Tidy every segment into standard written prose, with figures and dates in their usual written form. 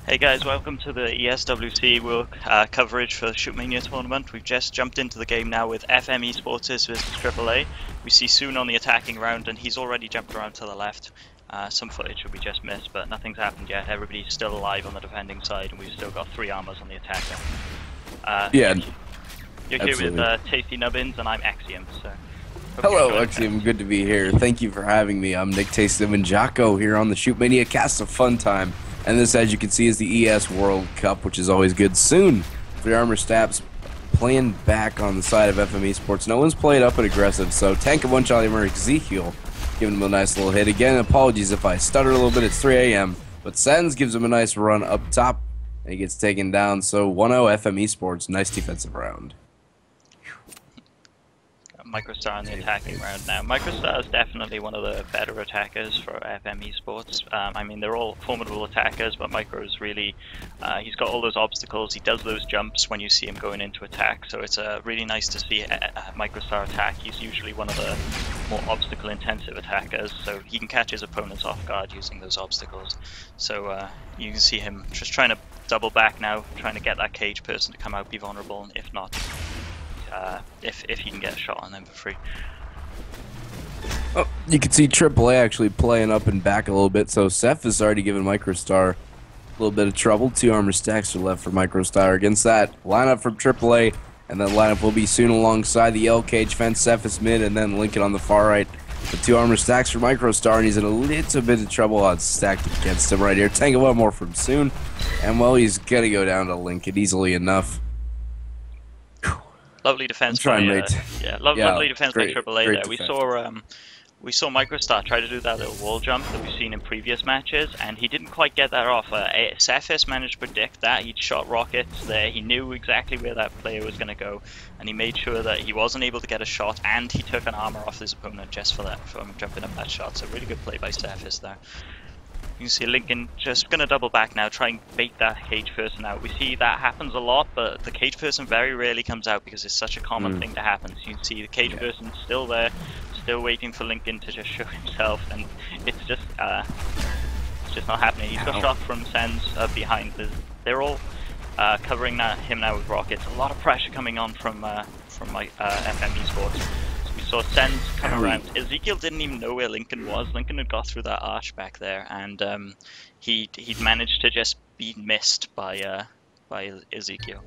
Hey guys, welcome to the ESWC World coverage for the Shootmania tournament. We've just jumped into the game now with FM eSports versus aAa. We see Soon on the attacking round and he's already jumped around to the left. Some footage we just missed, but nothing's happened yet. Everybody's still alive on the defending side and we've still got 3 armors on the attacker. Yeah, you're here with Tasty Nubbinz and I'm Xeiom. So hello Xeiom, good to be here. Thank you for having me. I'm Nick Tasty and Jocko here on the Shootmania cast. A fun time. And this, as you can see, is the ES World Cup, which is always good. Soon, 3 armor stabs playing back on the side of FM eSports. No one's played up and aggressive, so Tank of 1 Charlie Murray, Xeiom giving him a nice little hit. Again, apologies if I stutter a little bit, it's 3 a.m. But Sens gives him a nice run up top, and he gets taken down. So 1-0 FM eSports, nice defensive round. Microstar on the attacking round now. Microstar is definitely one of the better attackers for FM eSports. I mean, they're all formidable attackers, but Micro is really, he's got all those obstacles. He does those jumps when you see him going into attack, so it's really nice to see Microstar attack. He's usually one of the more obstacle-intensive attackers, so he can catch his opponents off guard using those obstacles. So you can see him just trying to double back now, trying to get that cage person to come out, be vulnerable, and if not, if you can get a shot on them for free. Oh, you can see AAA actually playing up and back a little bit, so Seth has already given Microstar a little bit of trouble. 2 armor stacks are left for Microstar against that lineup from AAA, and that lineup will be soon alongside the L cage fence. Seth is mid, and then Lincoln on the far right. The 2 armor stacks for Microstar, and he's in a little bit of trouble. Odds stacked against him right here. Tank of 1 more from Soon, and well, he's gonna go down to Lincoln easily enough. Lovely defense by lovely defense by AAA there. We saw Microstar try to do that little wall jump that we've seen in previous matches, and he didn't quite get that off. Cephas managed to predict that. He'd shot rockets there. He knew exactly where that player was going to go, and he made sure that he wasn't able to get a shot, and he took an armor off his opponent just for that, from jumping up that shot. So really good play by Cephas there. You can see Lincoln just going to double back now, try and bait that cage person out. We see that happens a lot, but the cage person very rarely comes out because it's such a common thing to happen. So you can see the cage person still there, still waiting for Lincoln to just show himself, and it's just not happening. He's got shot from Sens behind. They're all covering him now with rockets. A lot of pressure coming on from FM eSports. So Sens come around. Ezekiel didn't even know where Lincoln was. Lincoln had got through that arch back there, and he'd managed to just be missed by Ezekiel.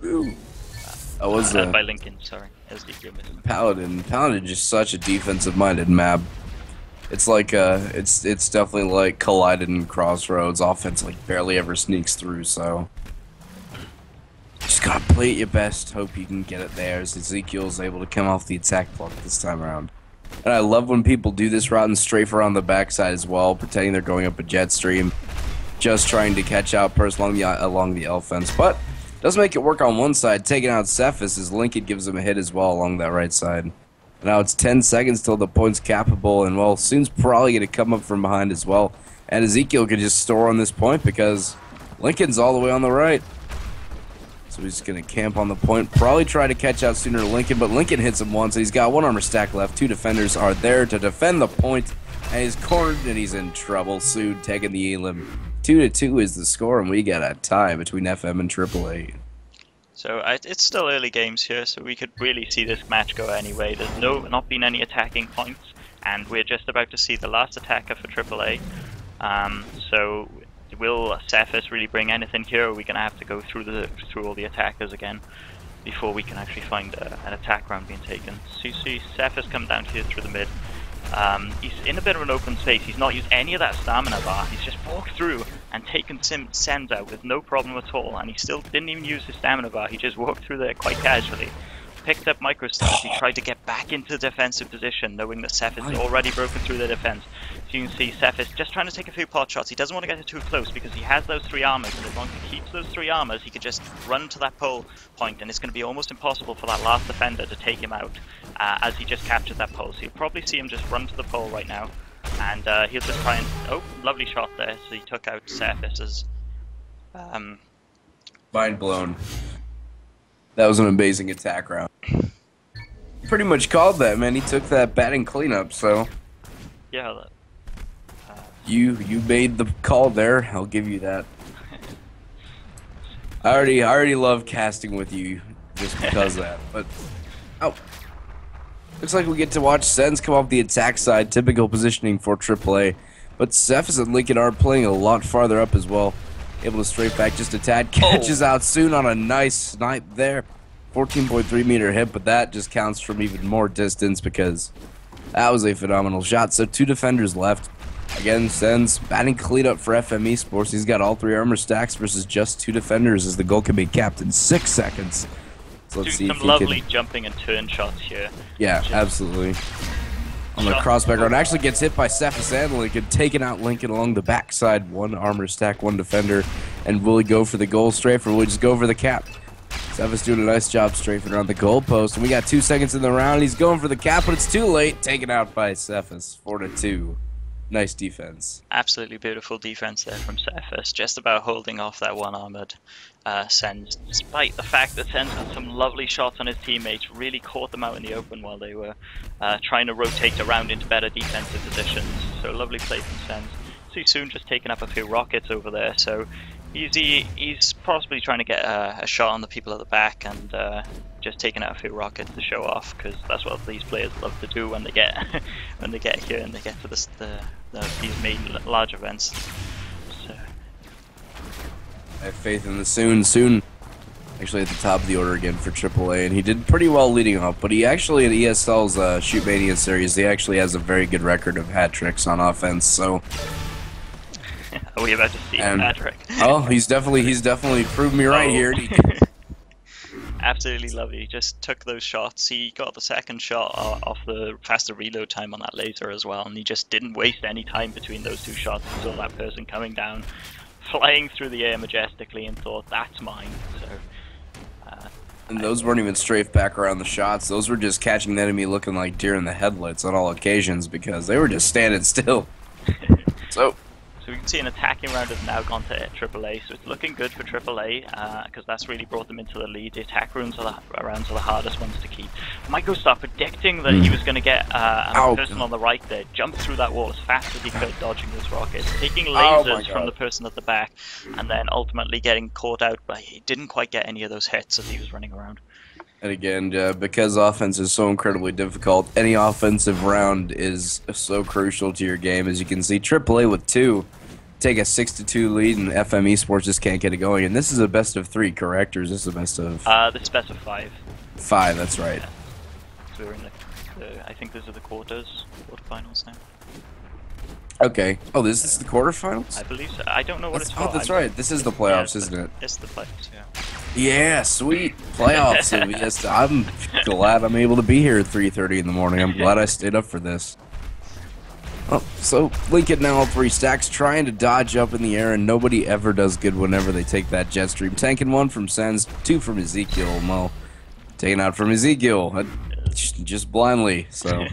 By Lincoln, sorry. Ezekiel missed him. Paladin just such a defensive-minded map. It's like it's definitely like Collided and Crossroads. Offense like barely ever sneaks through, so just gotta play it your best, hope you can get it there, as Ezekiel's able to come off the attack block this time around. And I love when people do this route and strafe around the backside as well, pretending they're going up a jet stream, just trying to catch out person along the L fence. But does make it work on one side, taking out Cephas as Lincoln gives him a hit as well along that right side. Now it's 10 seconds till the point's capable, and well, Soon's probably going to come up from behind as well. And Ezekiel could just store on this point because Lincoln's all the way on the right. So he's going to camp on the point, probably try to catch out sooner Lincoln, but Lincoln hits him once, and he's got 1 armor stack left. 2 defenders are there to defend the point, and he's cornered, and he's in trouble. Soon taking the elim. 2-2 is the score, and we got a tie between FM and AAA. So it's still early games here, so we could really see this match go anyway. There's not been any attacking points, and we're just about to see the last attacker for AAA. So will Cephas really bring anything here, or are we going to have to go through all the attackers again before we can actually find an attack round being taken? So you see Cephas come down here through the mid. He's in a bit of an open space. He's not used any of that stamina bar. He's just walked through and taken Sens out with no problem at all, and he still didn't even use his stamina bar. He just walked through there quite casually. Picked up Microstar. He tried to get back into the defensive position, knowing that Cephas had already broken through the defense. So you can see Cephas just trying to take a few pot shots. He doesn't want to get too close because he has those 3 armors, and as long as he keeps those 3 armors, he could just run to that pole point, and it's going to be almost impossible for that last defender to take him out as he just captured that pole. So you'll probably see him just run to the pole right now, and he'll just try and... Oh, lovely shot there. So he took out Cephas's... Mind blown. That was an amazing attack round. Pretty much called that, man. He took that batting cleanup, so... Yeah, you made the call there. I'll give you that. I already love casting with you just because of that. But oh, looks like we get to watch Sens come off the attack side, typical positioning for AAA. But Cephas and Lincoln are playing a lot farther up as well. Able to straight back just a tad. Catches out soon on a nice snipe there. 14.3 meter hit, but that just counts from even more distance because that was a phenomenal shot. So 2 defenders left. Again, Sens batting clean up for FM eSports. He's got all 3 armor stacks versus just 2 defenders as the goal can be capped in 6 seconds. So let's see if he lovely jumping and turn shots here. Yeah, absolutely. On the cross background, actually gets hit by Cephas and Lincoln, taking out Lincoln along the backside. 1 armor stack, 1 defender, and will he go for the goal strafe or will he just go for the cap? Cephas doing a nice job strafing around the goalpost, and we got 2 seconds in the round. He's going for the cap, but it's too late. Taken out by Cephas, 4-2. Nice defense. Absolutely beautiful defense there from Cephas, just about holding off that 1 armored Sens, despite the fact that Sens had some lovely shots on his teammates, really caught them out in the open while they were trying to rotate around into better defensive positions. So lovely play from Sens. See Soon just taking up a few rockets over there, so he's possibly trying to get a shot on the people at the back and just taking out a few rockets to show off, because that's what these players love to do when they get here and they get to these main large events. So I have faith in the Soon actually at the top of the order again for AAA, and he did pretty well leading off, but he actually in ESL's Shootmania series, he actually has a very good record of hat tricks on offense, so are we about to see a hat trick? Oh, he's definitely proved me right here. Absolutely lovely. He just took those shots. He got the second shot off the faster reload time on that laser as well, and he just didn't waste any time between those 2 shots. He saw that person coming down, flying through the air majestically, and thought, that's mine. So, and those weren't even strafed back around the shots. Those were just catching the enemy looking like deer in the headlights on all occasions because they were just standing still. So we can see an attacking round has now gone to AAA, so it's looking good for AAA because that's really brought them into the lead. The attack rounds are the hardest ones to keep. Microstar predicting that he was going to get a person on the right there, jumped through that wall as fast as he could, dodging those rockets, taking lasers from the person at the back, and then ultimately getting caught out, but he didn't quite get any of those hits as he was running around. And again, because offense is so incredibly difficult, any offensive round is so crucial to your game. As you can see, AAA with 2 take a 6-2 lead, and FM eSports just can't get it going. And this is a best of 3, correct? Or is this a best of? This is best of 5. 5, that's right. Yeah. So we're in I think these are the quarterfinals now. Okay. Oh, this is the quarterfinals? I believe so. I don't know what it's called. Oh, that's right. This is the playoffs, isn't it? It's the playoffs, yeah. Yeah, sweet. Playoffs. Yes, I'm glad I'm able to be here at 3:30 in the morning. I'm glad I stayed up for this. Oh, so Lincoln now all 3 stacks, trying to dodge up in the air, and nobody ever does good whenever they take that jet stream. Tanking 1 from Sens, 2 from Ezekiel. Well, taken out from Ezekiel, just blindly, so I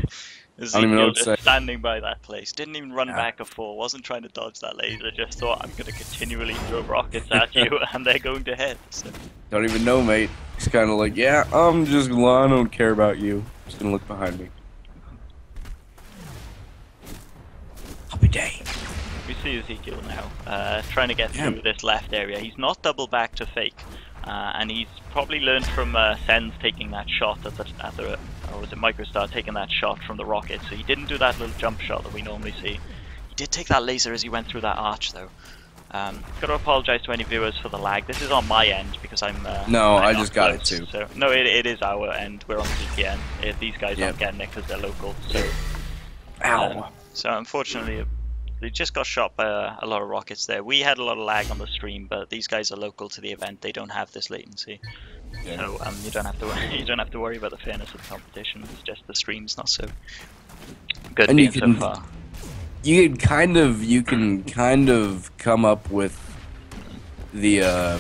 don't even know what to say. Standing by that place, didn't even run back or forth, wasn't trying to dodge that laser, just thought, I'm going to continually throw rockets at you, and they're going to hit. So. Don't even know, mate. He's kind of like, yeah, I don't care about you. Just going to look behind me. Happy day. We see Ezekiel now, trying to get through this left area. He's not double back to fake, and he's probably learned from Sens taking that shot or was it Microstar taking that shot from the rocket, so he didn't do that little jump shot that we normally see. He did take that laser as he went through that arch though. Got to apologise to any viewers for the lag. This is on my end because I'm I just got it too. So, no, it is our end. We're on VPN. These guys aren't getting it because they're local. So, so unfortunately, they just got shot by a lot of rockets there. We had a lot of lag on the stream, but these guys are local to the event. They don't have this latency. Yeah. So you don't have to worry about the fairness of the competition. It's just the stream's not so good and so far. You can kind of come up with the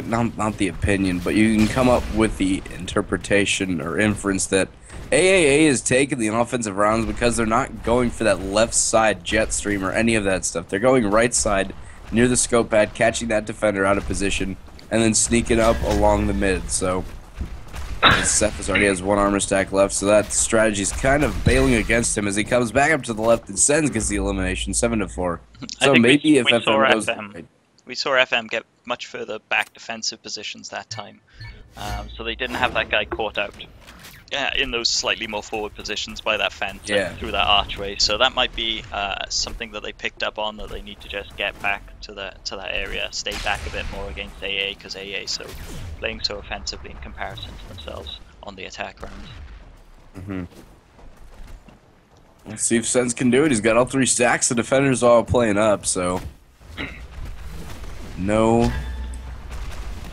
not the opinion, but you can come up with the interpretation or inference that aAa is taking the offensive rounds because they're not going for that left side jet stream or any of that stuff. They're going right side near the scope pad, catching that defender out of position, and then sneaking up along the mid. So Cephas already has 1 armor stack left, so that strategy's kind of bailing against him as he comes back up to the left and Sens gets the elimination, 7-4. So maybe if FM goes... we saw FM get much further back defensive positions that time, so they didn't have that guy caught out in those slightly more forward positions by that fence through that archway. So that might be something that they picked up on, that they need to just get back to that area, stay back a bit more against aAa, because aAa is playing so offensively in comparison to themselves on the attack round. Let's see if Sens can do it. He's got all 3 stacks. The defenders are all playing up, so no.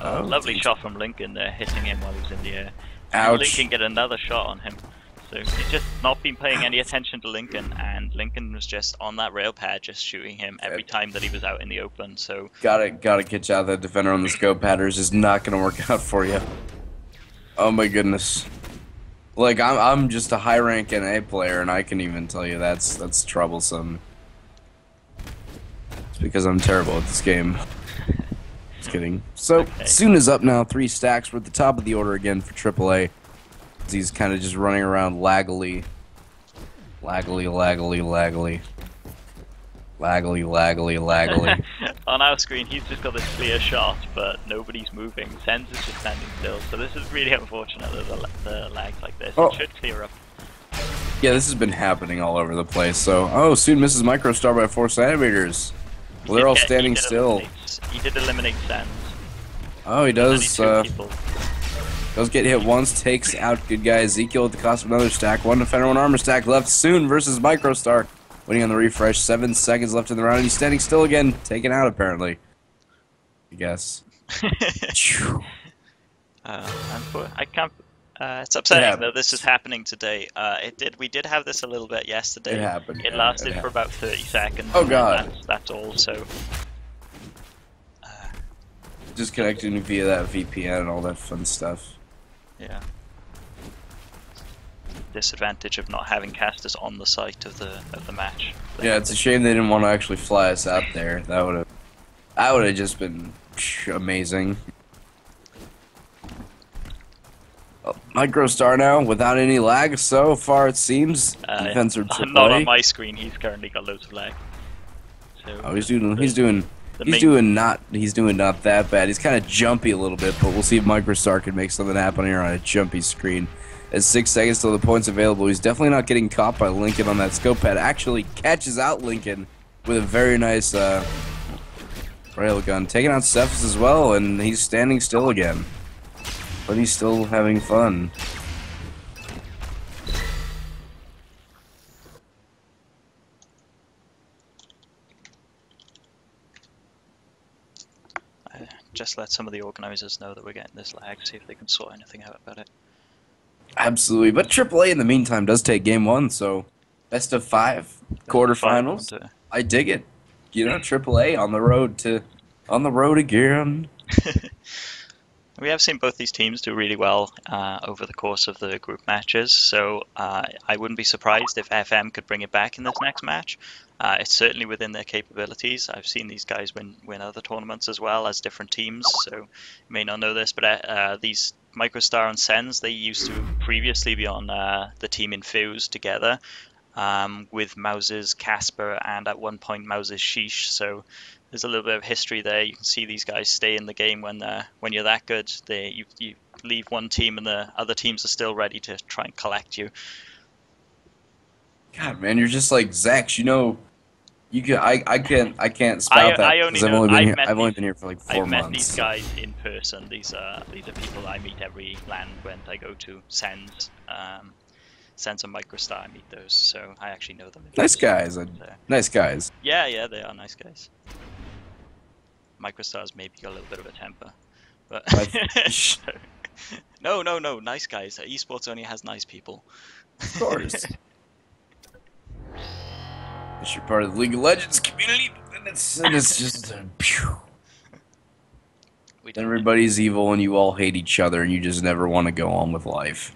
Lovely shot from Lincoln there, hitting him while he was in the air. Ouch. Lincoln get another shot on him. So he's just not been paying any attention to Lincoln, and Lincoln was just on that rail pad, just shooting him every time that he was out in the open. So gotta catch out that defender on the scope padders is not gonna work out for you. Oh my goodness. Like I'm just a high rank NA player, and I can even tell you that's troublesome. It's because I'm terrible at this game. Just kidding. So Soon is up now, 3 stacks. We're at the top of the order again for AAA. He's kind of just running around laggily. On our screen, he's just got this clear shot, but nobody's moving. Sens is just standing still. So this is really unfortunate that the lags like this. It should clear up. Yeah, this has been happening all over the place. So, Soon misses Microstar by 4 centimeters. Well, they're all standing still. He did eliminate Sens. Oh, he does. Does get hit once, takes out good guy Ezekiel at the cost of another stack. 1 defender, 1 armor stack left. Soon versus Microstar. Winning on the refresh. 7 seconds left in the round. And he's standing still again. Taken out, apparently. I guess. I can't. It's upsetting that this is happening today. We did have this a little bit yesterday. It happened. It lasted for about 30 seconds. Oh god. That's all. So. Just connecting via that VPN and all that fun stuff. Yeah. Disadvantage of not having casters on the site of the match. Yeah, it's a shame they didn't want to actually fly us out there. That would have just been amazing. Microstar now without any lag so far, it seems. Defense or not on my screen. He's currently got loads of lag. So he's doing not that bad. He's kind of jumpy a little bit, but we'll see if Microstar can make something happen here on a jumpy screen. At 6 seconds till the points available, he's definitely not getting caught by Lincoln on that scope pad. Actually catches out Lincoln with a very nice railgun. Taking out Cephas as well, and he's standing still again. But he's still having fun. Just let some of the organizers know that we're getting this lag, see if they can sort anything out about it. Absolutely, but AAA in the meantime does take game 1, so best of 5 quarterfinals. I dig it. You know, AAA on the road again. We have seen both these teams do really well over the course of the group matches, so I wouldn't be surprised if FM could bring it back in this next match. It's certainly within their capabilities. I've seen these guys win other tournaments as well as different teams, so you may not know this, but these Microstar and Sens, they used to previously be on the team Infuse together with Mouse's Casper and at one point Mouse's Sheesh, so there's a little bit of history there. You can see these guys stay in the game when you're that good. You leave one team and the other teams are still ready to try and collect you. God, man, you're just like Zex. You know, I can't spout that because I've only been here for like 4 months. I've met these guys in person. These are people I meet every LAN event I go to. Sens and Microstar, I meet those, so I actually know them. Nice guys. Nice guys. Yeah, they are nice guys. Microstar's maybe got a little bit of a temper, but no, nice guys. Esports only has nice people. Of course. If you're part of the League of Legends community, and it's just everybody's evil and you all hate each other and you just never want to go on with life.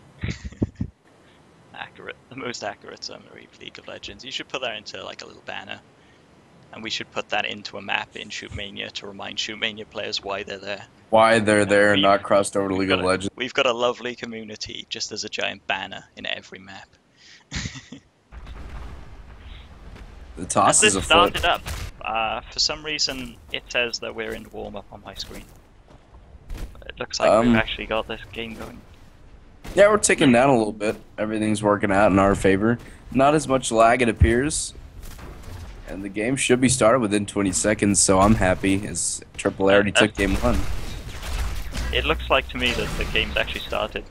Accurate, the most accurate summary of League of Legends. You should put that into like a little banner. And we should put that into a map in Shootmania to remind Shootmania players why they're there. Why they're there and not crossed over to League of Legends. We've got a lovely community, just as a giant banner in every map. The toss is afoot. Started up. For some reason, it says that we're in warm-up on my screen. It looks like we've actually got this game going. Yeah, we're ticking down a little bit. Everything's working out in our favor. Not as much lag, it appears. And the game should be started within 20 seconds, so I'm happy, as AAA already took game 1. It looks like to me that the game's actually started,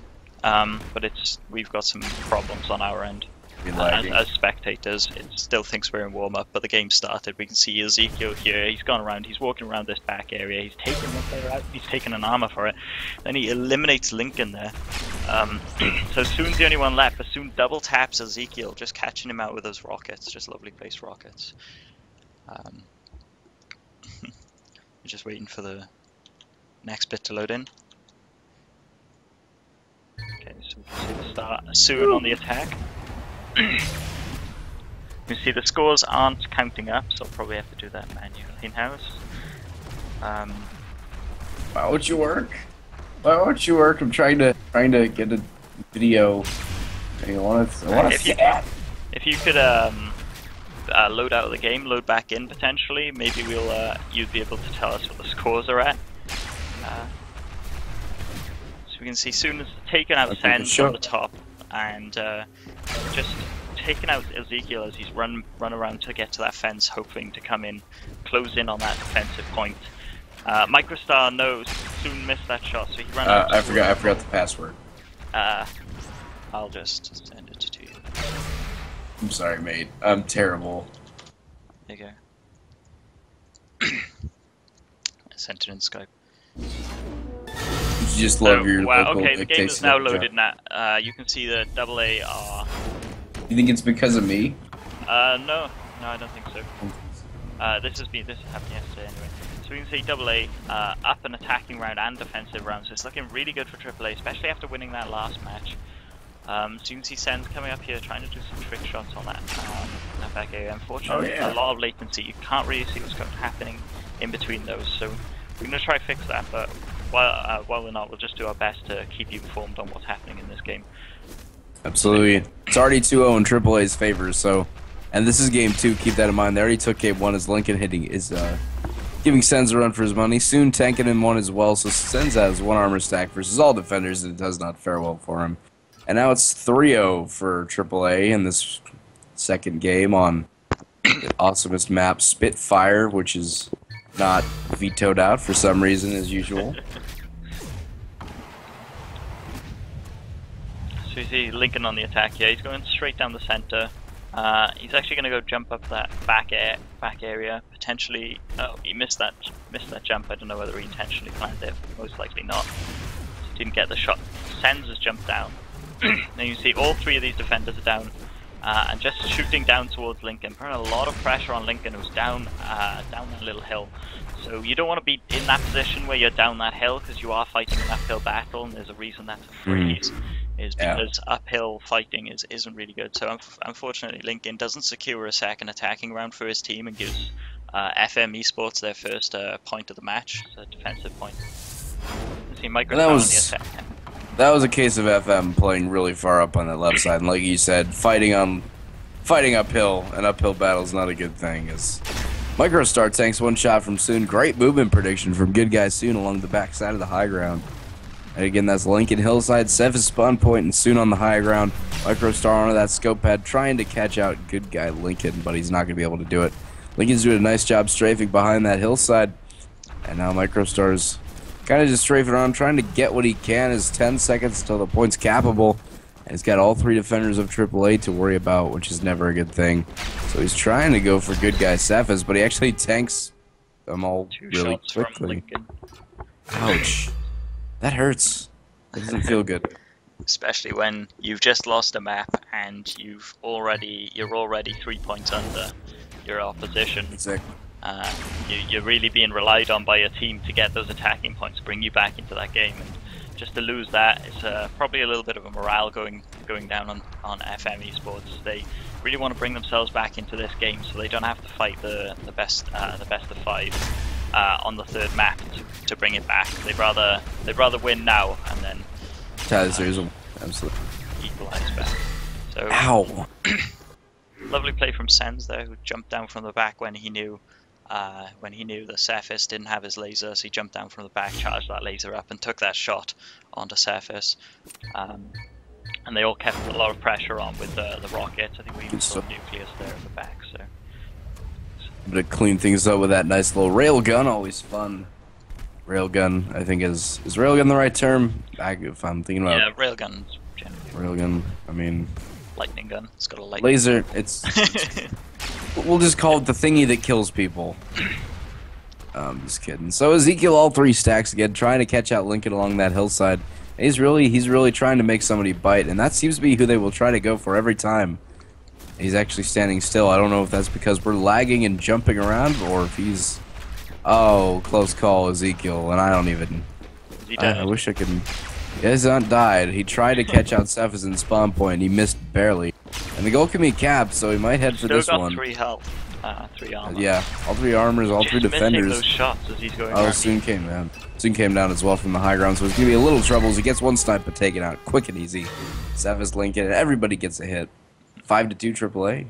but we've got some problems on our end. As spectators, it still thinks we're in warm-up, but the game started. We can see Ezekiel here. He's gone around. He's walking around this back area. He's taken one player out. He's taken an armor for it. Then he eliminates Lincoln there. So Soon's the only one left, but Soon double taps Ezekiel, just catching him out with those rockets. Just lovely placed rockets. We're just waiting for the next bit to load in. Okay, so we can see the start Soon on the attack. You can see the scores aren't counting up, so I'll probably have to do that manually in-house. Why won't you work? Why won't you work? I'm trying to get a video. I want to see that. If you could load out of the game, load back in potentially, maybe you'd be able to tell us what the scores are at. So we can see Soon has taken out Sens on the top, and just taken out Ezekiel as he's run around to get to that fence, hoping to come in, close in on that defensive point. Microstar knows Soon missed that shot, so he ran out. I forgot the password. I'll just send it to you. I'm sorry, mate. I'm terrible. There you go. I sent it in Skype. You just love your local. Okay, the game is now loaded now. You can see the aAa are... You think it's because of me? No, I don't think so. This happened yesterday anyway. So we can see aAa up an attacking round and defensive round, so it's looking really good for AAA, especially after winning that last match. So you can see Sens coming up here trying to do some trick shots on that back area. Unfortunately, a lot of latency. You can't really see what's happening in between those. So we're going to try to fix that, but while we're not, we'll just do our best to keep you informed on what's happening in this game. Absolutely. It's already 2-0 in AAA's favor, so... And this is game 2, keep that in mind. They already took game 1 as Lincoln giving Sens a run for his money. Soon tanking in 1 as well, so Sens has 1 armor stack versus all defenders, and it does not fare well for him. And now it's 3-0 for AAA in this second game on the awesomest map, Spitfire, which is not vetoed out for some reason, as usual. So you see Lincoln on the attack here. He's going straight down the center. He's actually going to go jump up that back area. Potentially, oh, he missed that jump. I don't know whether he intentionally planned it. Most likely not. He didn't get the shot. Sens has jumped down. Then you see all 3 of these defenders are down, and just shooting down towards Lincoln, putting a lot of pressure on Lincoln, who's down that little hill. So you don't want to be in that position where you're down that hill, because you are fighting an uphill battle, and there's a reason that's a freeze. Is because uphill fighting isn't really good. So unfortunately, Lincoln doesn't secure a second attacking round for his team and gives FM eSports their first point of the match, so a defensive point. You see Microsoft on the attack. That was a case of FM playing really far up on that left side, and like you said, fighting uphill, and uphill battle is not a good thing. As Microstar tanks 1 shot from Soon, great movement prediction from good guy Soon along the back side of the high ground. And again, that's Lincoln hillside, Cephas spawn point, and Soon on the high ground. Microstar onto that scope pad, trying to catch out good guy Lincoln, but he's not going to be able to do it. Lincoln's doing a nice job strafing behind that hillside, and now Microstar's kind of just strafing around, trying to get what he can. Is 10 seconds till the point's capable, and he's got all 3 defenders of AAA to worry about, which is never a good thing. So he's trying to go for good guy Cephas, but he actually tanks them all really quickly. Ouch. That hurts. It doesn't feel good. Especially when you've just lost a map and you're already 3 points under your opposition. Exactly. You're really being relied on by your team to get those attacking points, bring you back into that game, and just to lose that, it's probably a little bit of a morale going down on FM eSports. They really want to bring themselves back into this game, so they don't have to fight the best of 5 on the 3rd map to bring it back. They'd rather win now and then absolutely equalize back. So ow. Lovely play from Sens there, who jumped down from the back when he knew when he knew that Cephas didn't have his laser, so he jumped down from the back, charged that laser up, and took that shot onto Cephas. And they all kept a lot of pressure on with the rockets. I think we even saw Nucleus there at the back. So, to clean things up with that nice little railgun, always fun. Railgun, I think is railgun the right term? If I'm thinking about railgun's generally. Railgun, I mean. Lightning gun. It's got a lightning laser. It's we'll just call it the thingy that kills people. Just kidding. So Ezekiel, all 3 stacks again, trying to catch out Lincoln along that hillside. He's really trying to make somebody bite, and that seems to be who they will try to go for every time. He's actually standing still. I don't know if that's because we're lagging and jumping around, or if he's... Oh, close call, Ezekiel, and I don't even... I wish I could... He hasn't died. He tried to catch out Cephas in spawn point. He missed barely. And the goal can be capped, so he might head for this one. Still got 3 health. 3 armor. Yeah, all 3 armors, all 3 defenders. Those shots as he's going Soon came down. Soon came down as well from the high ground, so it's going to be a little trouble as he gets 1 snipe but taken out quick and easy. Cephas, Lincoln, and everybody gets a hit. 5-2 AAA.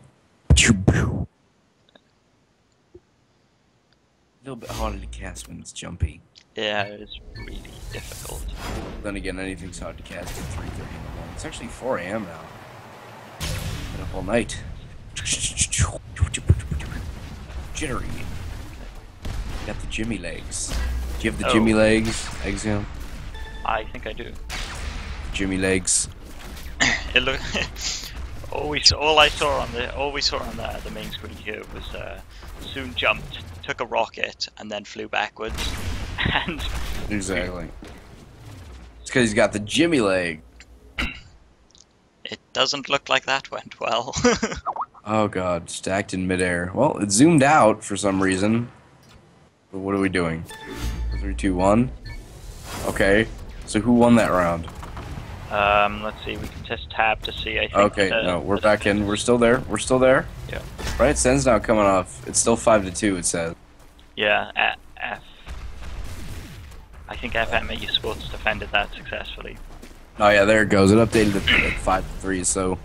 A little bit harder to cast when it's jumpy. Yeah, it's really difficult. Then again, anything's hard to cast at 3:30 in the morning. It's actually 4 AM now. Been up all night. Jittery. Got the Jimmy legs. Do you have the Jimmy legs, Xeiom? I think I do. Jimmy legs. It look. all we saw on the main screen here was Soon jumped, took a rocket, and then flew backwards. And exactly. It's because he's got the Jimmy leg. It doesn't look like that went well. Oh god, stacked in midair. Well, it zoomed out for some reason. But what are we doing? 3, 2, 1. Okay. So who won that round? Let's see. We can just tab to see. I think. Okay. No, we're back in. We're still there. We're still there. Yeah. Right. Sen's now coming off. It's still 5-2. It says. Yeah. I think FM eSports defended that successfully. Oh yeah, there it goes. It updated at 5-3. So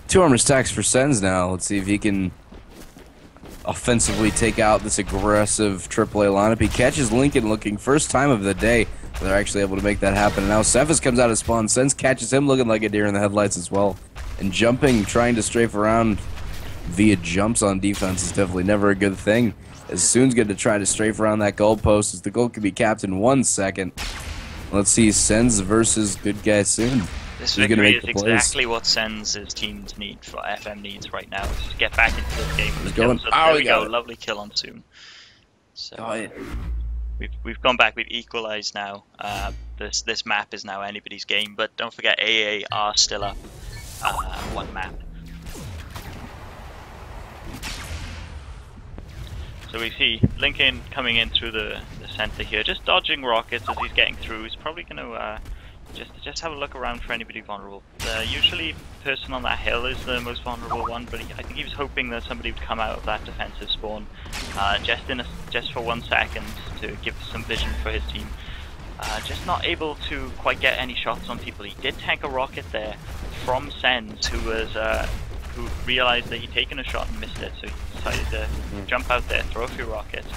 2 armor stacks for Sens now. Let's see if he can offensively take out this aggressive AAA lineup. He catches Lincoln looking first time of the day. They're actually able to make that happen. And now Cephas comes out of spawn. Sens catches him looking like a deer in the headlights as well. And jumping, trying to strafe around via jumps on defense is definitely never a good thing. As Soon's going to try to strafe around that goalpost as the goal can be capped in 1 second. Let's see, Sens versus good guy Soon. This victory is exactly what Sens' teams need, for FM needs right now. Is to get back into this game. Going. So there we go, lovely kill on Soon. So we've gone back, we've equalized now. This map is now anybody's game, but don't forget aAa are still up 1 map. So we see Lincoln coming in through the center here, just dodging rockets as he's getting through. He's probably going to just have a look around for anybody vulnerable. Usually the person on that hill is the most vulnerable one, but I think he was hoping that somebody would come out of that defensive spawn just for 1 second to give some vision for his team. Just not able to quite get any shots on people. He did tank a rocket there from Sens, who realized that he'd taken a shot and missed it, so he decided to jump out there, throw a few rockets.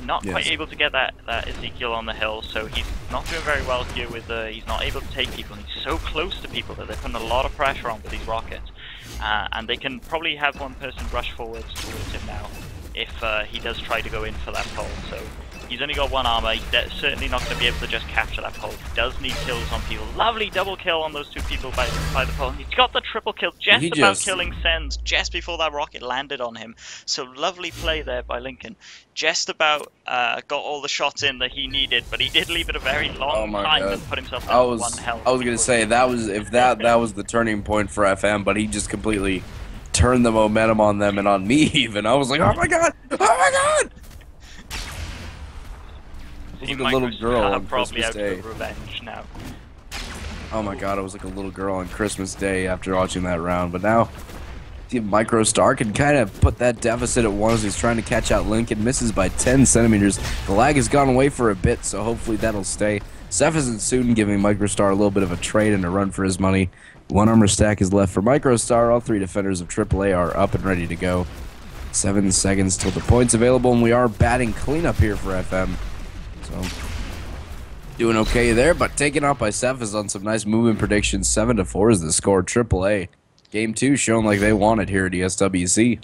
Not quite able to get that Ezekiel on the hill, so he's not doing very well here with he's not able to take people, and he's so close to people that they're putting a lot of pressure on with these rockets. And they can probably have 1 person rush forwards towards him now if he does try to go in for that pole. So he's only got 1 armor, he's certainly not going to be able to just capture that pole. He does need kills on people. Lovely double kill on those 2 people by the pole. He's got the triple kill just about killing Sens just before that rocket landed on him. So lovely play there by Lincoln. Just about got all the shots in that he needed, but he did leave it a very long time and put himself down to 1 health. I was going to say, that was that was the turning point for FM, but he just completely turned the momentum on them and on me even. I was like, oh my god! Oh my god! I was like a little girl on Christmas Day. Revenge now. Oh my god, I was like a little girl on Christmas Day after watching that round. But now, see if MicroStar can kind of put that deficit at 1 as he's trying to catch out Lincoln. Misses by 10 centimeters. The lag has gone away for a bit, so hopefully that'll stay. Cephas and Soon giving MicroStar a little bit of a trade and a run for his money. 1 armor stack is left for MicroStar. All 3 defenders of AAA are up and ready to go. 7 seconds till the point's available, and we are batting cleanup here for FM. So, doing okay there, but taken out by Cephas on some nice movement predictions. 7-4 is the score. AAA. Game 2 showing like they want it here at ESWC.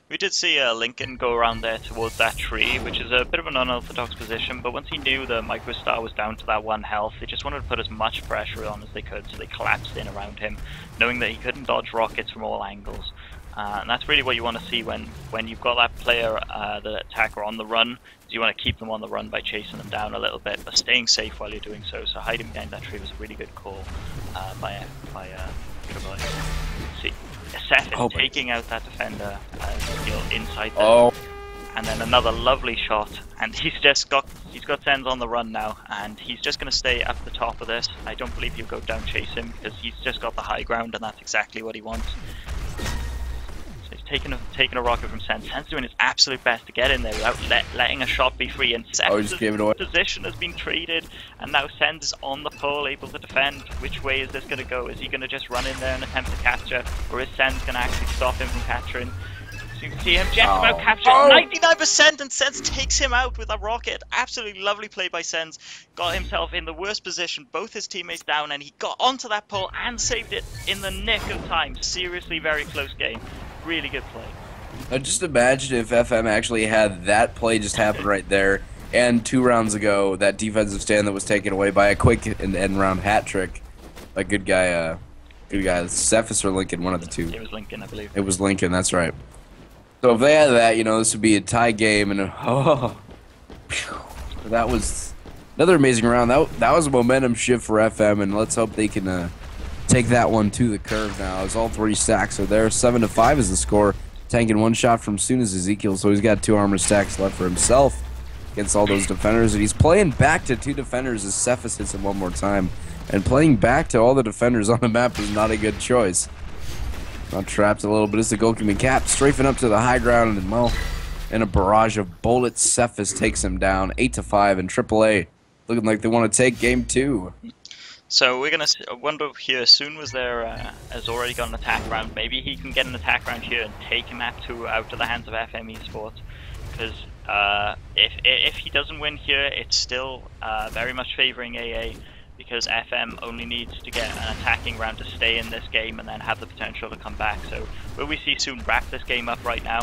We did see Lincoln go around there towards that tree, which is a bit of an unorthodox position, but once he knew the Microstar was down to that 1 health, they just wanted to put as much pressure on as they could, so they collapsed in around him, knowing that he couldn't dodge rockets from all angles. And that's really what you want to see when you've got that player, the attacker, on the run. You want to keep them on the run by chasing them down a little bit, but staying safe while you're doing so. So hiding behind that tree was a really good call by AAA. See, Seth is taking out that defender inside there. And then another lovely shot, and he's got Sens on the run now, and he's just going to stay up the top of this. I don't believe he'll go down chase him because he's just got the high ground, and that's exactly what he wants. So he's taking a rocket from Sens. Sens doing his absolute best to get in there without letting a shot be free, and Seth's position has been traded, and now Sens is on the pole, able to defend. Which way is this going to go? Is he going to just run in there and attempt to capture, or is Sens going to actually stop him from capturing? So you can see him just about capturing 99%, and Sens takes him out with a rocket. Absolutely lovely play by Sens. Got himself in the worst position, both his teammates down, and he got onto that pole and saved it in the nick of time. Seriously, very close game. Really good play. Now just imagine if FM actually had that play just happen right there, and 2 rounds ago, that defensive stand that was taken away by a quick end round hat trick. A good guy, Cephas or Lincoln, one of the two. It was Lincoln, I believe. It was Lincoln, that's right. So if they had that, you know, this would be a tie game, and that was another amazing round. That was a momentum shift for FM, and let's hope they can take that one to the curve now, as all 3 stacks are there. 7-5 is the score. Tanking 1 shot from soon as Ezekiel, so he's got 2 armor stacks left for himself against all those defenders, and he's playing back to 2 defenders as Cephas hits him one more time. And playing back to all the defenders on the map is not a good choice. Not trapped a little bit as the goalkeeping cap strafing up to the high ground, and well, in a barrage of bullets, Cephas takes him down 8-5, and AAA looking like they want to take game 2. So we're gonna wonder here. Soon was there has already got an attack round. Maybe he can get an attack round here and take map 2 out of the hands of FM eSports. Because if he doesn't win here, it's still very much favoring aAa. Because FM only needs to get an attacking round to stay in this game and then have the potential to come back. So will we see Soon wrap this game up right now?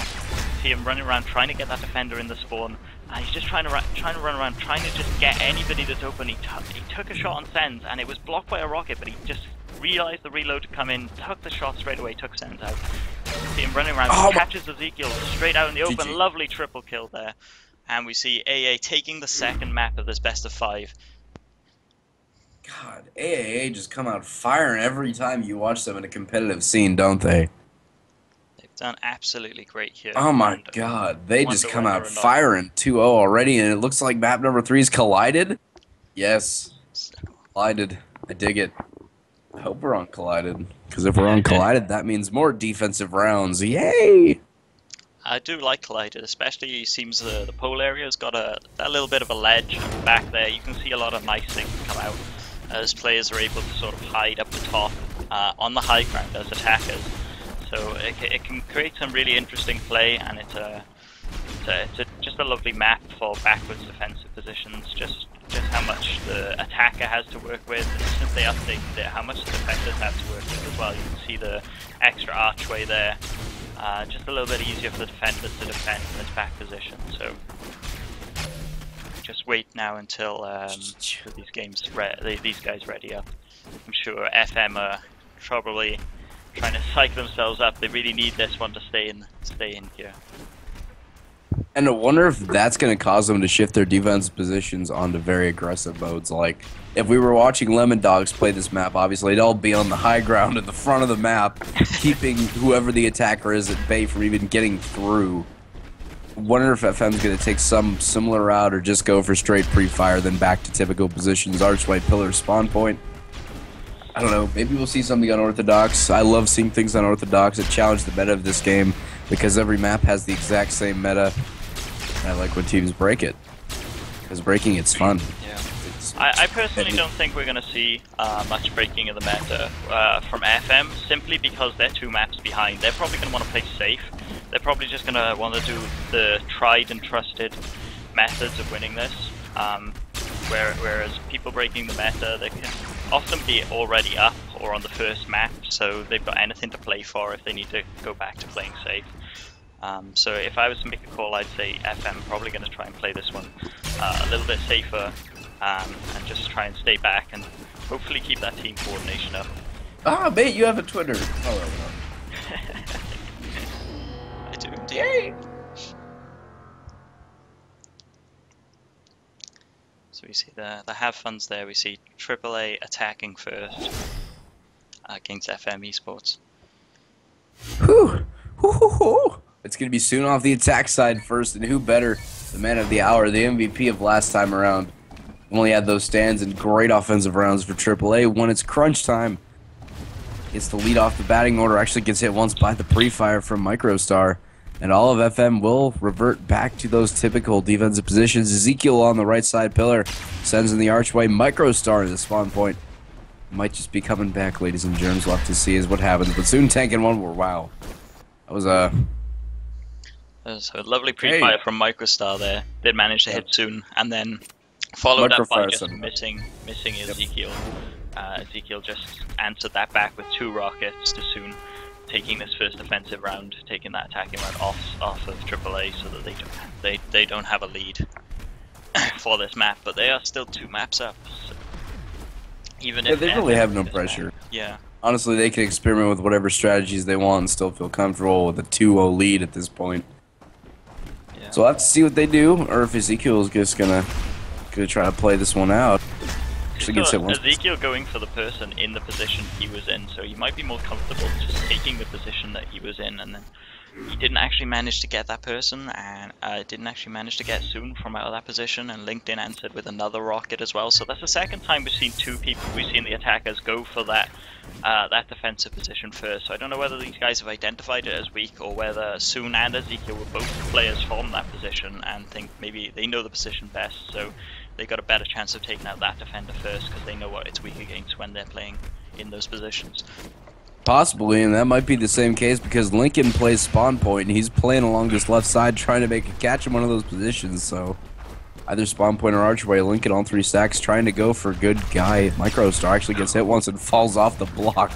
See him running around trying to get that defender in the spawn. And he's just trying to run around, trying to just get anybody that's open. He took a shot on Sens, and it was blocked by a rocket, but he just realized the reload to come in, took the shot straight away, took Sens out. See him running around, catches Ezekiel straight out in the open. Lovely triple kill there. And we see aAa taking the second map of this best of 5. God, aAa just come out firing every time you watch them in a competitive scene, don't they? They've done absolutely great here. Oh my God, they just come out firing 2-0 already, and it looks like map number 3's collided? Yes, collided. I dig it. I hope we're on collided, because if we're on collided, that means more defensive rounds. Yay! I do like collided, especially it seems the pole area's got a little bit of a ledge back there. You can see a lot of nice things come out as players are able to sort of hide up the top on the high ground as attackers. So it can create some really interesting play, and it's just a lovely map for backwards defensive positions. Just how much the attacker has to work with, and since they updated it, how much the defenders have to work with as well. You can see the extra archway there. Just a little bit easier for the defenders to defend in this back position. So just wait now until these guys ready up. I'm sure FM are probably trying to psych themselves up. They really need this one to stay in here. And I wonder if that's going to cause them to shift their defensive positions onto very aggressive modes. Like, if we were watching Lemon Dogs play this map, obviously they'd all be on the high ground at the front of the map, keeping whoever the attacker is at bay from even getting through. I wonder if FM's going to take some similar route or just go for straight pre-fire, then back to typical positions, archway, pillar, spawn point. I don't know, maybe we'll see something unorthodox. I love seeing things unorthodox. It challenged the meta of this game because every map has the exact same meta. I like when teams break it, because breaking it's fun. Yeah. I personally don't think we're going to see much breaking of the meta from FM, simply because they're 2 maps behind. They're probably going to want to play safe, they're probably just going to want to do the tried and trusted methods of winning this. Whereas people breaking the meta, they can often be already up or on the first map, so they've got anything to play for if they need to go back to playing safe. So if I was to make a call, I'd say FM probably going to try and play this one a little bit safer, and just try and stay back and hopefully keep that team coordination up. Ah, mate, you have a Twitter. Oh, I do indeed. So we see the have funs there. We see aAa attacking first against FM eSports. Whew. It's going to be soon off the attack side first, and who better? The man of the hour, the MVP of last time around. Only had those stands and great offensive rounds for AAA. When it's crunch time, gets the lead off the batting order, actually gets hit once by the pre-fire from MicroStar. And all of FM will revert back to those typical defensive positions. Ezekiel on the right side pillar sends in the archway. MicroStar in the spawn point. Might just be coming back, ladies and germs. We'll have to see is what happens. But soon tanking one more. Wow. That was a lovely pre-fire from MicroStar there. Did manage to hit soon, and then followed up by just missing Ezekiel. Ezekiel just answered that back with 2 rockets to soon, taking this first offensive round, taking that attacking round off of AAA, so that they don't have a lead for this map. But they are still 2 maps up. So even if they really have no pressure. Yeah. Honestly, they can experiment with whatever strategies they want and still feel comfortable with a 2-0 lead at this point. Yeah. So we'll have to see what they do, or if Ezekiel is just gonna try to play this one out. Ezekiel going for the person in the position he was in, so you might be more comfortable just taking the position that he was in, and then he didn't actually manage to get that person, and didn't actually manage to get soon from out of that position, and LinkedIn answered with another rocket as well. So that's the second time we've seen 2 people, we've seen the attackers go for that defensive position first. So I don't know whether these guys have identified it as weak, or whether Soon and Ezekiel were both players from that position and think maybe they know the position best, so they got a better chance of taking out that defender first because they know what it's weak against when they're playing in those positions. Possibly, and that might be the same case because Lincoln plays spawn point and he's playing along this left side trying to make a catch in one of those positions. So either spawn point or archway, Lincoln on 3 stacks trying to go for a good guy. MicroStar actually gets hit once and falls off the block.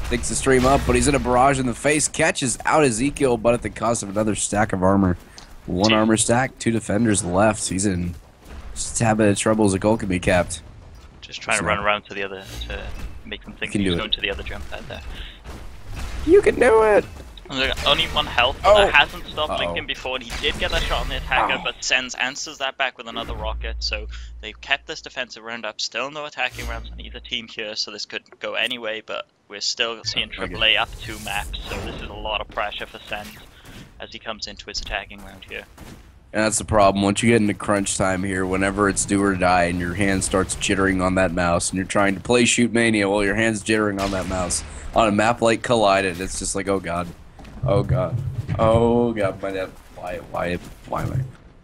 Thinks to stream up, but he's in a barrage in the face. Catches out Ezekiel, but at the cost of another stack of armor. 1 armor stack, 2 defenders left. He's in just a bit of trouble as a goal can be capped. Just trying to run around to the other to make them think he's going to the other jump pad there. You can do it! Only 1 health, but that hasn't stopped Lincoln before, and he did get that shot on the attacker, but Sens answers that back with another rocket, so they've kept this defensive round up. Still no attacking rounds on either team here, so this could go any way, but we're still seeing AAA up 2 maps, so this is a lot of pressure for Sens as he comes into his attacking round here. And that's the problem. Once you get into crunch time here, whenever it's do or die and your hand starts jittering on that mouse and you're trying to play Shootmania while your hand's jittering on that mouse on a map like Collided, it's just like, oh god. Oh god. Oh god. Why am I?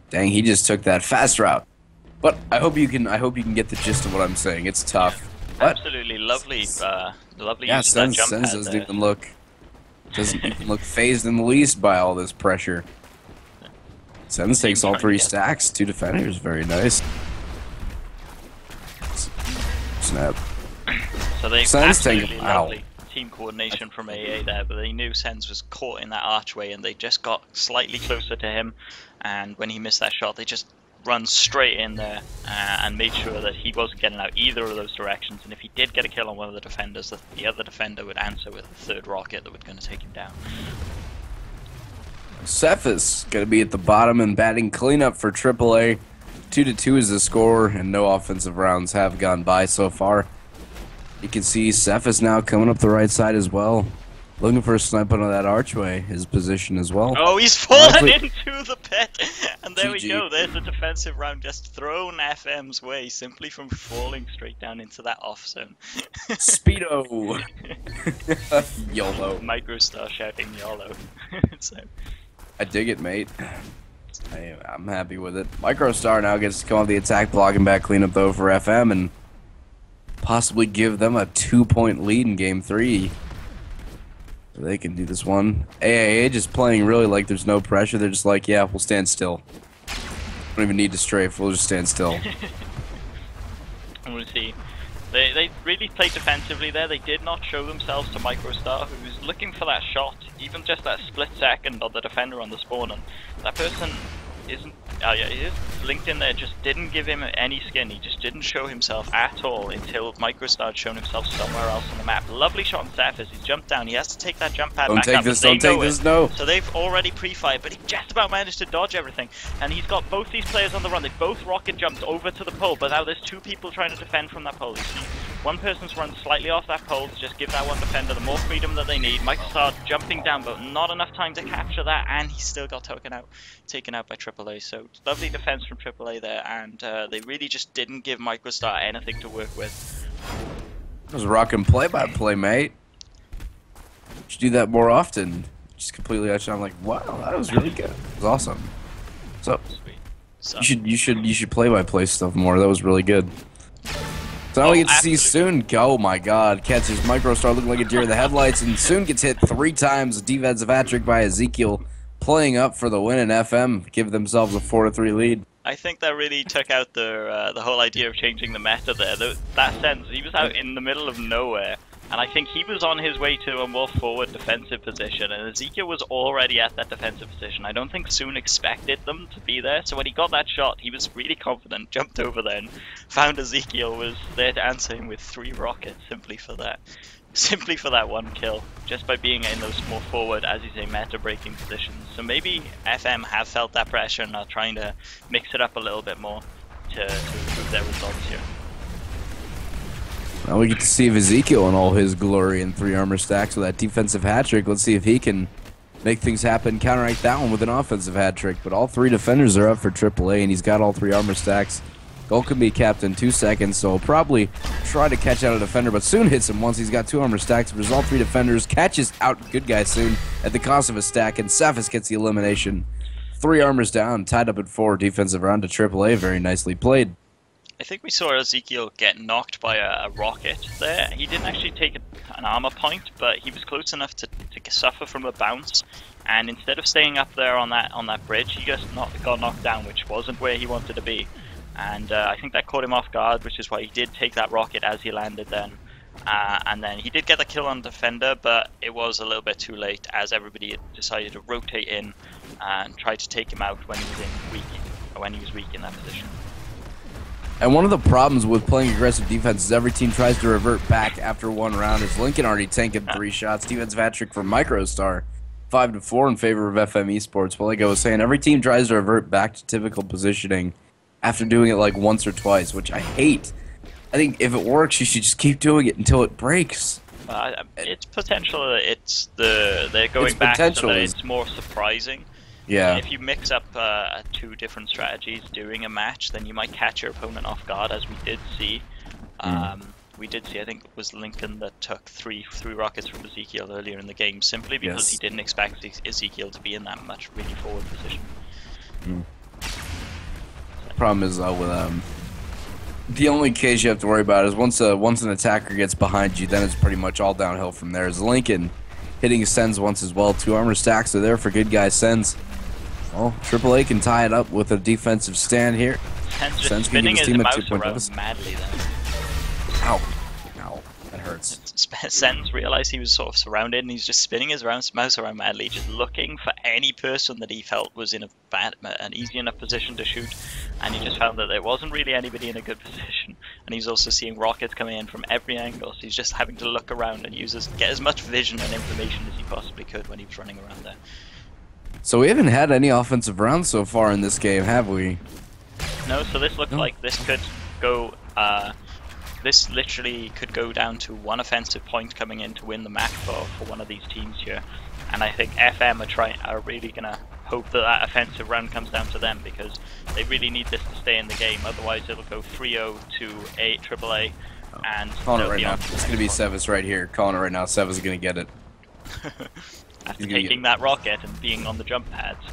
Dang, he just took that fast route. But I hope you can get the gist of what I'm saying. It's tough. Yeah, absolutely lovely lovely yeah, use of that jump pad doesn't even look phased in the least by all this pressure. Sens takes all 3 stacks, 2 defenders, very nice. Snap. So they absolutely lovely team coordination from aAa there, but they knew Sens was caught in that archway and they just got slightly closer to him, and when he missed that shot they just run straight in there and made sure that he wasn't getting out either of those directions, and if he did get a kill on one of the defenders, the other defender would answer with a 3rd rocket that was going to take him down. Cephas going to be at the bottom and batting cleanup for AAA. 2-2 is the score, and no offensive rounds have gone by so far. You can see Cephas now coming up the right side as well. Looking for a snipe on that archway, his position as well. Oh, he's fallen into the pit! And there we go, there's a defensive round just thrown FM's way, simply from falling straight down into that off zone. Speedo! YOLO. MicroStar shouting YOLO. So. I dig it, mate. I'm happy with it. MicroStar now gets to come off the attack block and back cleanup though for FM and possibly give them a 2-point lead in Game 3. They can do this one. aAa just playing really like there's no pressure. They're just like, yeah, we'll stand still. Don't even need to strafe. We'll just stand still. And we'll see. They really played defensively there. They did not show themselves to Microstar, who was looking for that shot, even just that split second on the defender on the spawn. And that person isn't. Oh yeah, he is linked in there. Just didn't give him any skin. He just didn't show himself at all until Microstar had shown himself somewhere else on the map. Lovely shot on Cephas. He's jumped down. He has to take that jump pad back up. Don't take this. Don't take this. No. So they've already pre-fired, but he just about managed to dodge everything. And he's got both these players on the run. They both rocket jumped over to the pole, but now there's two people trying to defend from that pole. You see, one person's run slightly off that pole to just give that one defender the more freedom that they need. Microstar jumping down, but not enough time to capture that, and he still got taken out by aAa. So lovely defense from aAa there, and they really just didn't give Microstar anything to work with. That was rocking play-by-play, mate. You should do that more often. Just completely out. I'm like, wow, that was really good. It was awesome. So, you should play-by-play stuff more. That was really good. So now we get to see Soon. Oh my God, catches Microstar looking like a deer in the headlights, and Soon gets hit 3 times. A defensive hat trick by Ezekiel, playing up for the win in FM, give themselves a 4-3 lead. I think that really took out the whole idea of changing the meta there. That sense, he was out in the middle of nowhere, and I think he was on his way to a more forward defensive position, and Ezekiel was already at that defensive position. I don't think Soon expected them to be there, so when he got that shot, he was really confident, jumped over there, and found Ezekiel was there to answer him with 3 rockets simply for that. Simply for that one kill, just by being in those more forward, as you say, meta-breaking positions. So maybe FM have felt that pressure and are trying to mix it up a little bit more to improve their results here. Now we get to see Ezekiel in all his glory and 3 armor stacks with that defensive hat trick. Let's see if he can make things happen, counteract that one with an offensive hat trick. But all 3 defenders are up for AAA, and he's got all 3 armor stacks. Goal can be capped in 2 seconds, so he'll probably try to catch out a defender, but Soon hits him once he's got 2 armor stacks. There's all 3 defenders, catches out good guy Soon at the cost of a stack, and Cephas gets the elimination. 3 armors down, tied up at 4, defensive round to AAA, very nicely played. I think we saw Ezekiel get knocked by a rocket there. He didn't actually take an armor point, but he was close enough to suffer from a bounce, and instead of staying up there on that bridge, he just got knocked down, which wasn't where he wanted to be. And I think that caught him off guard, which is why he did take that rocket as he landed then. And then he did get the kill on defender, but it was a little bit too late as everybody had decided to rotate in and try to take him out when he was weak in that position. And one of the problems with playing aggressive defense is every team tries to revert back after 1 round. As Lincoln already tanked 3 shots, defensive hat trick for Microstar, 5-4 in favor of FM eSports. Well, like I was saying, every team tries to revert back to typical positioning after doing it like once or twice, which I hate. I think if it works, you should just keep doing it until it breaks. It's potential. They're going back so that it's more surprising. Yeah. And if you mix up 2 different strategies during a match, then you might catch your opponent off guard, as we did see. We did see, I think it was Lincoln that took 3 rockets from Ezekiel earlier in the game, simply because he didn't expect Ezekiel to be in that much really forward position. Problem is with the only case you have to worry about is once an attacker gets behind you, then it's pretty much all downhill from there. As Lincoln hitting Sens once as well. 2 armor stacks are there for good guy Sens. Well, AAA can tie it up with a defensive stand here. Sens can give his team a 2-point madly then. Ow. Ow. That hurts. Sens realized he was sort of surrounded, and he's just spinning his mouse around madly, just looking for any person that he felt was in an easy enough position to shoot, and he just found that there wasn't really anybody in a good position. And he's also seeing rockets coming in from every angle, so he's just having to look around and get as much vision and information as he possibly could when he was running around there. So we haven't had any offensive rounds so far in this game, have we? No, so this looked like this could go... This literally could go down to 1 offensive point coming in to win the match for one of these teams here. And I think FM are really going to hope that offensive round comes down to them, because they really need this to stay in the game. Otherwise it'll go 3-0 to AAA. And calling it right now. It's going to be Cephas right here. Calling it right now. Cephas is going to get it. After taking that rocket and being on the jump pads.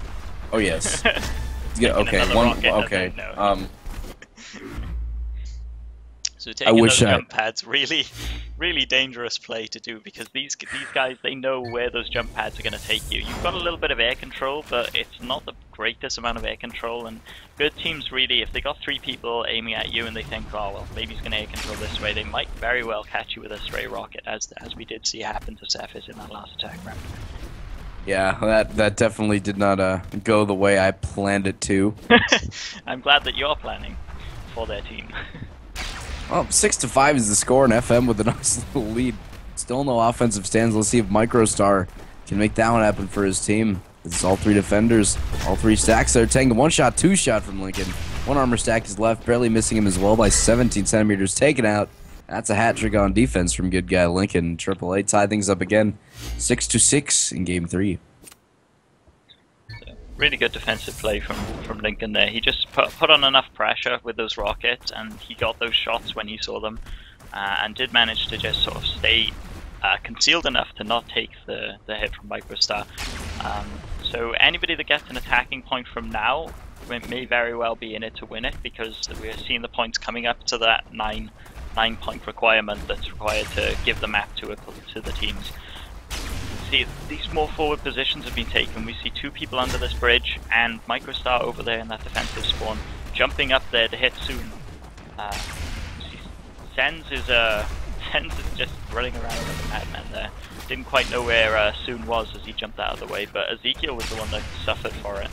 Oh yes. Okay. Okay. So taking those jump pads really really dangerous play to do, because these guys, they know where those jump pads are going to take you. You've got a little bit of air control, but it's not the greatest amount of air control, and good teams really, if they got 3 people aiming at you and they think, oh well, maybe he's going to air control this way, they might very well catch you with a stray rocket, as we did see happen to Cephas in that last attack round. Yeah, that definitely did not go the way I planned it to. I'm glad that you're planning for their team. Well, 6-5 is the score, and FM with a nice little lead. Still no offensive stands. Let's see if Microstar can make that one happen for his team. It's all 3 defenders, all 3 stacks there. Taking a 1-shot, 2-shot from Lincoln. 1 armor stack is left, barely missing him as well by 17 centimeters. Taken out. That's a hat trick on defense from good guy Lincoln. AAA tie things up again, 6-6 in game 3. Really good defensive play from Lincoln there. He just put on enough pressure with those rockets, and he got those shots when he saw them, and did manage to just sort of stay concealed enough to not take the hit from Microstar. So anybody that gets an attacking point from now may very well be in it to win it, because we're seeing the points coming up to that 9-point requirement that's required to give the map to the teams. See, these more forward positions have been taken. We see 2 people under this bridge, and Microstar over there in that defensive spawn, jumping up there to hit Soon. Sens is just running around like a madman there. Didn't quite know where Soon was as he jumped out of the way, but Ezekiel was the one that suffered for it.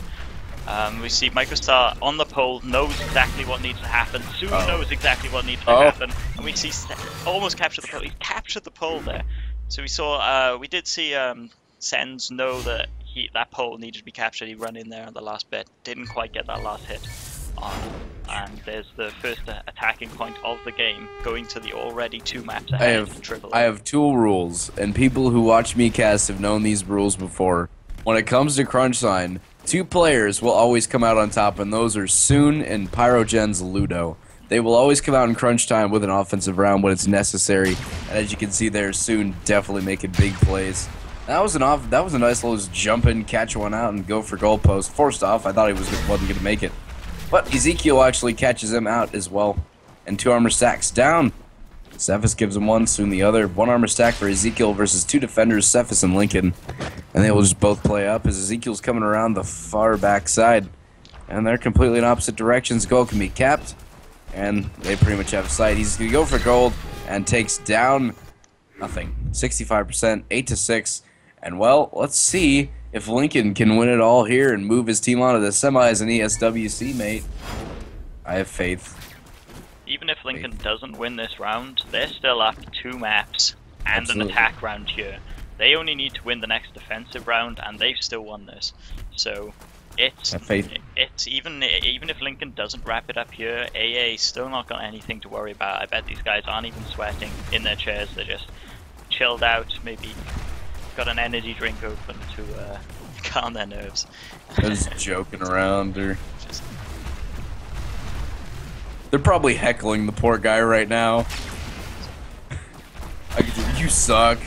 We see Microstar on the pole, knows exactly what needs to happen. Soon knows exactly what needs to happen, and we see almost capture the pole. He captured the pole there. So we did see Sens know that that pole needed to be captured. He ran in there on the last bit, didn't quite get that last hit. And there's the first attacking point of the game, going to the already 2 maps ahead. I have 2 rules, and people who watch me cast have known these rules before. When it comes to crunch sign, 2 players will always come out on top, and those are Soon and Pyrogen's Ludo. They will always come out in crunch time with an offensive round when it's necessary, and as you can see there, Soon definitely making big plays. That was a nice little just jump in, catch one out, and go for goalpost. Forced off, I thought he wasn't going to make it, but Ezekiel actually catches him out as well, and 2 armor stacks down. Cephas gives him 1, Soon the other. 1 armor stack for Ezekiel versus 2 defenders, Cephas and Lincoln, and they will just both play up as Ezekiel's coming around the far back side, and they're completely in opposite directions. Goal can be capped, and they pretty much have a sight. He's going to go for gold and takes down nothing. 65%, 8-6. And well, let's see if Lincoln can win it all here and move his team on to the semis and ESWC, mate. I have faith. Even if Lincoln doesn't win this round, they're still up 2 maps and an attack round here. They only need to win the next defensive round, and they've still won this. So it's even if Lincoln doesn't wrap it up here, aAa still not got anything to worry about. I bet these guys aren't even sweating in their chairs. They're just chilled out, maybe got an energy drink open to calm their nerves. Just joking around, or they're probably heckling the poor guy right now. You suck.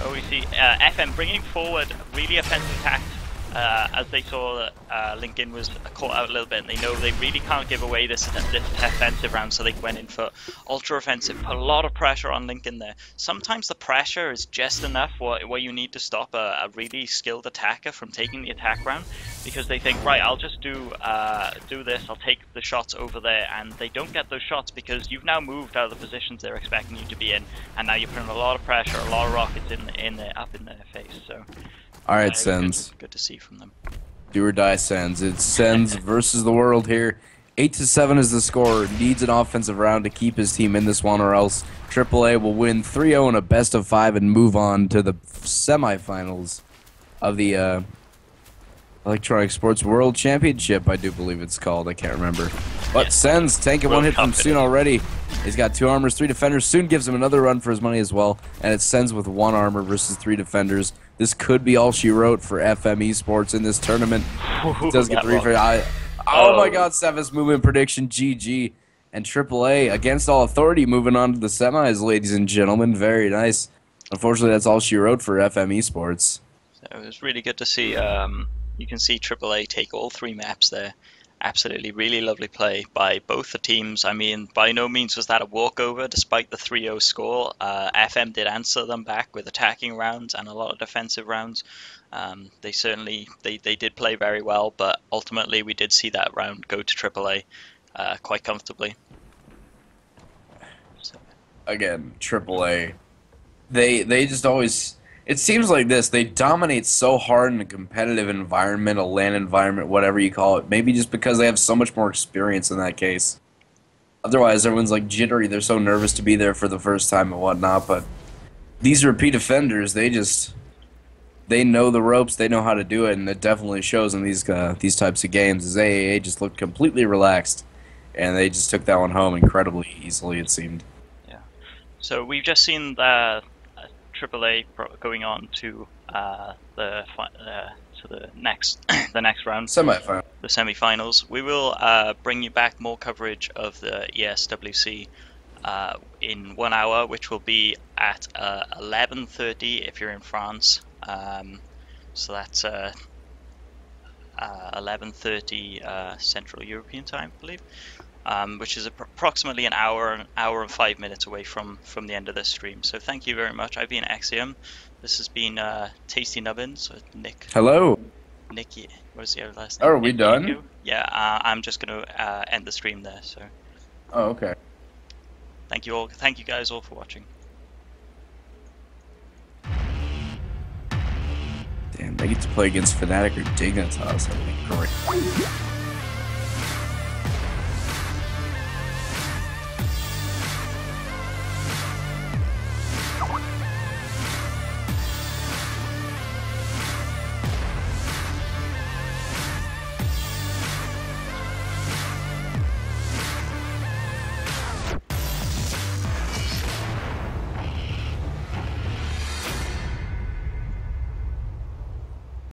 Oh, we see FM bringing forward really offensive attacks as they saw that Lincoln was caught out a little bit, and they know they really can't give away this defensive round, so they went in for ultra offensive. Put a lot of pressure on Lincoln there. Sometimes the pressure is just enough where you need to stop a really skilled attacker from taking the attack round, because they think, right, I'll just do this, I'll take the shots over there, and they don't get those shots because you've now moved out of the positions they're expecting you to be in, and now you're putting a lot of pressure, a lot of rockets up in their face. So alright, Sens. Good to see from them. Do or die, Sens. It's Sens versus the world here. 8-7 is the score. Needs an offensive round to keep his team in this one, or else AAA will win 3-0 in a best-of-5 and move on to the semifinals of the Electronic Sports World Championship, I do believe it's called. I can't remember. But yes, Sens tanking 1 hit from Soon already. He's got 2 armors, 3 defenders. Soon gives him another run for his money as well. And it's Sens with 1 armor versus 3 defenders. This could be all she wrote for FM eSports in this tournament. He does get 3 for... Oh my god, Cephas movement prediction, GG. And AAA, against all authority, moving on to the semis, ladies and gentlemen. Very nice. Unfortunately, that's all she wrote for FM eSports. So it was really good to see... you can see AAA take all 3 maps there, Absolutely, really lovely play by both the teams. I mean, by no means was that a walkover, despite the 3-0 score. FM did answer them back with attacking rounds and a lot of defensive rounds. They certainly they did play very well, but ultimately we did see that round go to AAA quite comfortably. So. Again, AAA, they just always. It seems like this. They dominate so hard in a competitive environment, a LAN environment, whatever you call it. Maybe just because they have so much more experience in that case. Otherwise, everyone's like jittery. They're so nervous to be there for the first time and whatnot. But these repeat offenders, they know the ropes. They know how to do it, and it definitely shows in these types of games. As aAa just looked completely relaxed, and they just took that one home incredibly easily. It seemed. Yeah. So we've just seen the AAA going on to the next round, semifinal. The semifinals. We will bring you back more coverage of the ESWC in 1 hour, which will be at 11:30 if you're in France. So that's 11:30 Central European time, I believe. Which is approximately an hour and 5 minutes away from the end of this stream. So thank you very much. I've been Xeiom. This has been Tasty Nubbinz with Nick. Hello. Nicky. What is the other last name? Oh, are we done? Nico? Yeah, I'm just going to end the stream there. So. Oh, okay. Thank you all. Thank you guys all for watching. Damn, they get to play against Fnatic or Dignitas. That would be great.